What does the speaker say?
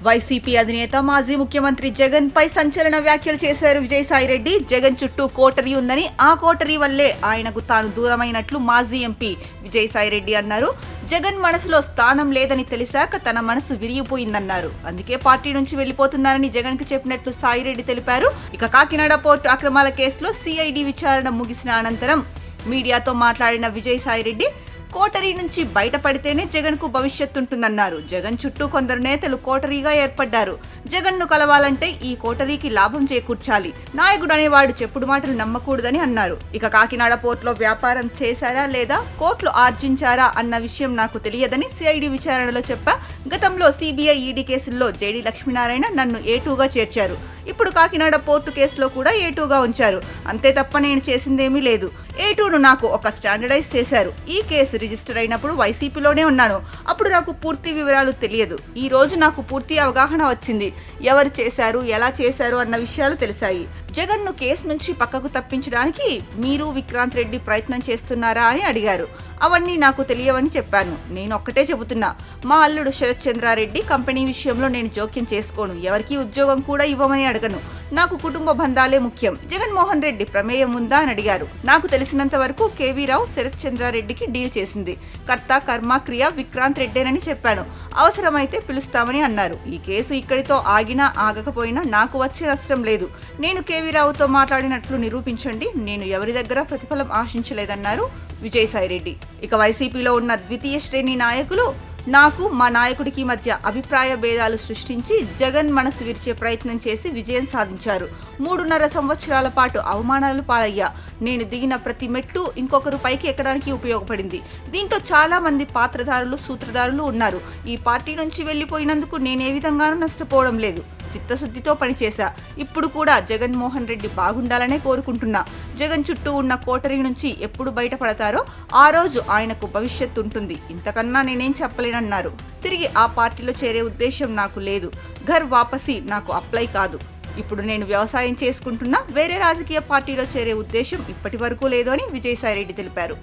YCP అధినేత మాజీ ముఖ్యమంత్రి జగన్ పై సంచలన వ్యాఖ్యలు చేశారు విజయసాయిరెడ్డి. జగన్ చుట్టూ కోటరీ ఉందని, ఆ కోటరీ వల్లే ఆయనకు తాను దూరమైనట్లు మాజీ ఎంపీ విజయసాయిరెడ్డి అన్నారు. జగన్ మనసులో స్థానం లేదని తెలిసాక తన మనసు విరిగిపోయిందన్నారు. అందుకే పార్టీ నుంచి వెళ్లిపోతున్నారని జగన్ కు చెప్పినట్లు సాయిరెడ్డి తెలిపారు. ఇక కాకినాడ పోర్టు అక్రమాల కేసులో సిఐడి విచారణ ముగిసిన అనంతరం మీడియాతో మాట్లాడిన విజయసాయిరెడ్డి కోటరీ నుంచి బయటపడితేనే జగన్ కు భవిష్యత్తు ఉంటుందన్నారు. జగన్ చుట్టూ కొందరు నేతలు కోటరీగా ఏర్పడ్డారు. జగన్ ను కలవాలంటే ఈ కోటరీకి లాభం చేకూర్చాలి. నాయకుడు అనేవాడు చెప్పుడు మాటలు నమ్మకూడదని అన్నారు. ఇక కాకినాడ పోర్టులో వ్యాపారం చేశారా లేదా కోట్లు ఆర్జించారా అన్న విషయం నాకు తెలియదని సిఐడి విచారణలో చెప్పా. గతంలో సిబిఐ ఈడీ కేసుల్లో జేడీ లక్ష్మీనారాయణ నన్ను A2గా చేర్చారు. ఇప్పుడు కాకినాడ పోర్టు కేసులో కూడా A2గా ఉంచారు. అంతే తప్ప నేను చేసిందేమీ లేదు. A2ను నాకు ఒక స్టాండర్డైజ్ చేశారు. ఈ కేసు రిజిస్టర్ అయినప్పుడు వైసీపీలోనే ఉన్నాను. అప్పుడు నాకు పూర్తి వివరాలు తెలియదు. ఈ రోజు నాకు పూర్తి అవగాహన వచ్చింది. ఎవరు చేశారు, ఎలా చేశారు అన్న విషయాలు తెలిసాయి. జగన్ ను కేసు నుంచి పక్కకు తప్పించడానికి మీరు విక్రాంత్ రెడ్డి ప్రయత్నం చేస్తున్నారా అని అడిగారు. అవన్నీ నాకు తెలియవని చెప్పాను. నేను ఒక్కటే చెబుతున్నా, మా అల్లుడు శరత్ చంద్రారెడ్డి కంపెనీ విషయంలో నేను జోక్యం చేసుకోను. ఎవరికి ఉద్యోగం కూడా ఇవ్వమని అడగను. నాకు కుటుంబ బంధాలే ముఖ్యం. జగన్మోహన్ రెడ్డి ప్రమేయం ఉందా అని అడిగారు. నాకు తెలిసినంత వరకు కేవీ రావు శరత్ చంద్రారెడ్డికి డీల్ చేసింది. కర్త కర్మ క్రియ విక్రాంత్ రెడ్డేనని చెప్పాను. అవసరమైతే పిలుస్తామని అన్నారు. ఈ కేసు ఇక్కడితో ఆగినా ఆగకపోయినా నాకు వచ్చే నష్టం లేదు. నేను కేవీ రావుతో మాట్లాడినట్లు నిరూపించండి. నేను ఎవరి దగ్గర ప్రతిఫలం ఆశించలేదన్నారు విజయసాయిరెడ్డి. ఇక వైసీపీలో ఉన్న ద్వితీయ శ్రేణి నాయకులు నాకు మా నాయకుడికి మధ్య అభిప్రాయ భేదాలు సృష్టించి జగన్ మనసు విరిచే ప్రయత్నం చేసి విజయం సాధించారు. 3.5 సంవత్సరాల పాటు అవమానాలు పాలయ్యా. నేను దిగిన ప్రతి మెట్టు ఇంకొకరు పైకి ఎక్కడానికి ఉపయోగపడింది. దీంట్లో చాలా మంది పాత్రధారులు, సూత్రధారులు ఉన్నారు. ఈ పార్టీ నుంచి వెళ్లిపోయినందుకు నేనే విధంగానూ నష్టపోవడం లేదు. చిత్తశుద్ధితో పనిచేశా. ఇప్పుడు కూడా జగన్మోహన్ రెడ్డి బాగుండాలనే కోరుకుంటున్నా. జగన్ చుట్టూ ఉన్న కోటరీ నుంచి ఎప్పుడు బయటపడతారో ఆ రోజు ఆయనకు భవిష్యత్తు ఉంటుంది. ఇంతకన్నా నేనేం చెప్పలేనన్నారు. తిరిగి ఆ పార్టీలో చేరే ఉద్దేశం నాకు లేదు. ఘర్ వాపసి నాకు అప్లై కాదు. ఇప్పుడు నేను వ్యవసాయం చేసుకుంటున్నా. వేరే రాజకీయ పార్టీలో చేరే ఉద్దేశం ఇప్పటి వరకు లేదు అని విజయసాయిరెడ్డి తెలిపారు.